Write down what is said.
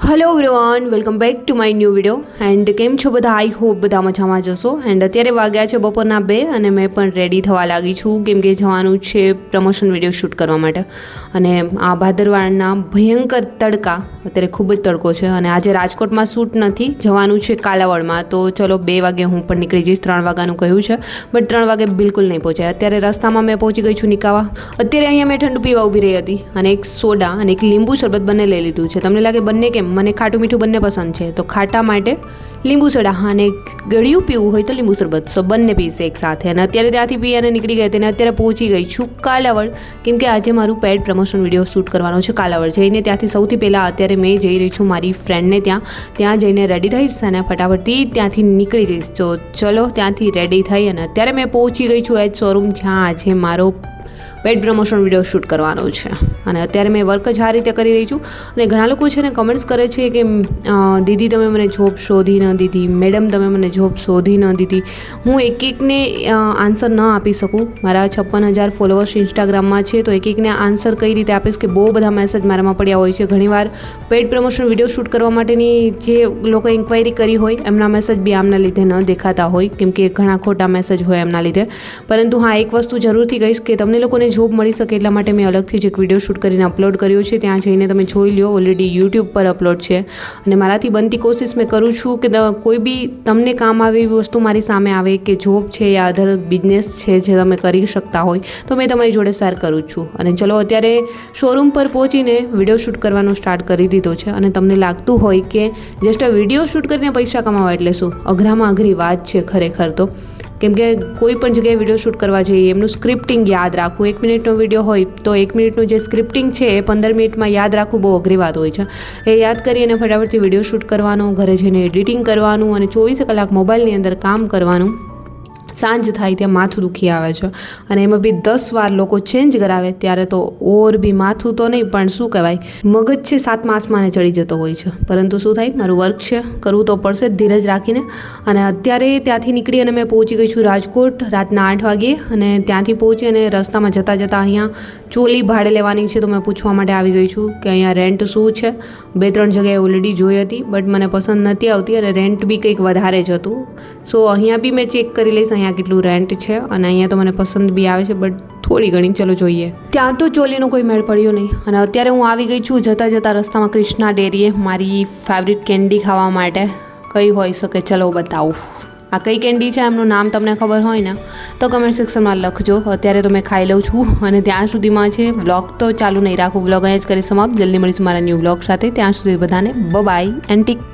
Hello everyone, welcome back to my new video. And કેમ છો બધા? આઈ હોપ બધા મજામાં જશો. એન્ડ અત્યારે વાગ્યા છે બપોરના 2 અને મેં પણ રેડી થવા લાગી છું કેમ કે જવાનું છે પ્રમોશન વિડીયો શૂટ કરવા માટે. અને આ ભાદરવાડના ભયંકર તડકા, અત્યારે ખૂબ જ તડકો છે અને આજે રાજકોટમાં શૂટ નથી, જવાનું છે કાલાવડમાં. તો ચલો 2 વાગે હું પણ નીકળી જઈશ. 3 વાગ્યાનું કહ્યું છે બટ 3 વાગે બિલકુલ નહીં પહોંચાય. અત્યારે રસ્તામાં મેં પહોંચી ગઈ છું નિકાવા. અત્યારે અહીંયા મેં ઠંડુ પીવા ઊભી રહી હતી અને એક સોડા અને એક લીંબુ શરબત બંને લઈ લીધું છે. તમને લાગે બંને કેમ? મને ખાટું મીઠું બંને પસંદ છે, તો ખાટા માટે લીંબુ સોડા, હા, અને ગળ્યું પીવું હોય તો લીંબુ શરબત. સો બંને પીશે એક સાથે. અને અત્યારે ત્યાંથી પી અને નીકળી ગઈ હતી અને અત્યારે પહોંચી ગઈ છું કાલાવડ કેમ કે આજે મારું પેડ પ્રમોશન વિડીયો શૂટ કરવાનો છે કાલાવડ જઈને. ત્યાંથી સૌથી પહેલાં અત્યારે મેં જઈ રહી છું મારી ફ્રેન્ડને ત્યાં જઈને રેડી થઈશ અને ફટાફટથી ત્યાંથી નીકળી જઈશ. તો ચલો ત્યાંથી રેડી થઈ અને અત્યારે મેં પહોંચી ગઈ છું એજ શોરૂમ જ્યાં આજે મારો પેડ પ્રમોશન વિડીયો શૂટ કરવાનો છે. અને અત્યારે મેં વર્ક જ આ રીતે કરી રહી છું. અને ઘણા લોકો છે ને કમેન્ટ્સ કરે છે કે દીદી તમે મને જોબ શોધી ન દીધી, મેડમ તમે મને જોબ શોધી ન દીધી. હું એકને આન્સર ન આપી શકું. મારા 56,000 ફોલોવર્સ ઇન્સ્ટાગ્રામમાં છે, તો એકને આન્સર કઈ રીતે આપીશ કે બહુ બધા મેસેજ મારામાં પડ્યા હોય છે. ઘણીવાર પેડ પ્રમોશન વિડીયો શૂટ કરવા માટેની જે લોકો ઇન્ક્વાયરી કરી હોય એમના મેસેજ બી આમના લીધે ન દેખાતા હોય કેમ કે ઘણા ખોટા મેસેજ હોય એમના લીધે. પરંતુ હા, એક વસ્તુ જરૂરથી કહીશ કે તમને લોકોને જોબ મળી શકે એટલા માટે મેં અલગથી જ એક વિડીયો શૂટ કરીને અપલોડ કર્યો છે. ત્યાં જઈને તમે જોઈ લો, ઓલરેડી યુટ્યુબ પર અપલોડ છે. અને મારાથી બનતી કોશિશ મેં કરું છું કે કોઈ બી તમને કામ આવે એવી વસ્તુ મારી સામે આવે કે જોબ છે યા અધર બિઝનેસ છે જે તમે કરી શકતા હોય તો મેં તમારી જોડે શેર કરું છું. અને ચલો અત્યારે શોરૂમ પર પહોંચીને વિડીયો શૂટ કરવાનું સ્ટાર્ટ કરી દીધો છે. અને તમને લાગતું હોય કે જસ્ટ વિડીયો શૂટ કરીને પૈસા કમાવા એટલે શું? અઘરામાં અઘરી વાત છે ખરેખર તો. કેમ કે કોઈ પણ જગ્યાએ વિડીયો શૂટ કરવા જઈએ એમનું સ્ક્રિપ્ટિંગ યાદ રાખવું. 1 મિનિટનો વિડીયો હોય તો 1 મિનિટનું જે સ્ક્રિપ્ટિંગ છે એ 15 મિનિટમાં યાદ રાખવું બહુ અઘરી વાત હોય છે. એ યાદ કરી અને ફટાફટથી વિડીયો શૂટ કરવાનો, ઘરે જઈને એડિટિંગ કરવાનું અને 24 કલાક મોબાઈલની અંદર કામ કરવાનું. સાંજ થાય ત્યાં માથું દુખી આવે છે અને એમાં બી 10 વાર લોકો ચેન્જ કરાવે ત્યારે તો ઓર બી માથું તો નહીં પણ શું કહેવાય, મગજ છે 7મા આસમાને ચડી જતો હોય છે. પરંતુ શું થાય, મારું વર્ક છે, કરવું તો પડશે જ ધીરજ રાખીને. અને અત્યારે ત્યાંથી નીકળી અને મેં પહોંચી ગઈ છું રાજકોટ રાતના 8 વાગ્યે. અને ત્યાંથી પહોંચી અને રસ્તામાં જતાં અહીંયા ચોલી ભાડે લેવાની છે તો મેં પૂછવા માટે આવી ગઈ છું કે અહીંયા રેન્ટ શું છે. 2-3 જગ્યાએ ઓલરેડી જોઈ હતી બટ મને પસંદ નથી આવતી અને રેન્ટ બી કંઈક વધારે જ હતું. સો અહીંયા બી મેં ચેક કરી લઈશ અહીંયા કેટલું રેન્ટ છે અને અહીંયા તો મને પસંદ બી આવે છે બટ થોડી ઘણી ચલો જોઈએ. ત્યાં તો ચોલીનો કોઈ મેળ પડ્યો નહીં. અને અત્યારે હું આવી ગઈ છું જતાં રસ્તામાં કૃષ્ણા ડેરીએ મારી ફેવરિટ કેન્ડી ખાવા માટે. કઈ હોઈ શકે ચલો બતાવું. આ કઈ કેન્ડી છે એમનું નામ તમને ખબર હોય ને તો કમેન્ટ સેક્શનમાં લખજો. અત્યારે તો મેં ખાઈ લઉં છું અને ત્યાં સુધીમાં છે વ્લોગ તો ચાલુ નહીં રાખું. વ્લોગ અહીંયા જ કરી સમાપ્ત. જલ્દી મળીશું મારા ન્યૂ વ્લોગ સાથે. ત્યાં સુધી બધાને બાય એન્ડ ટેક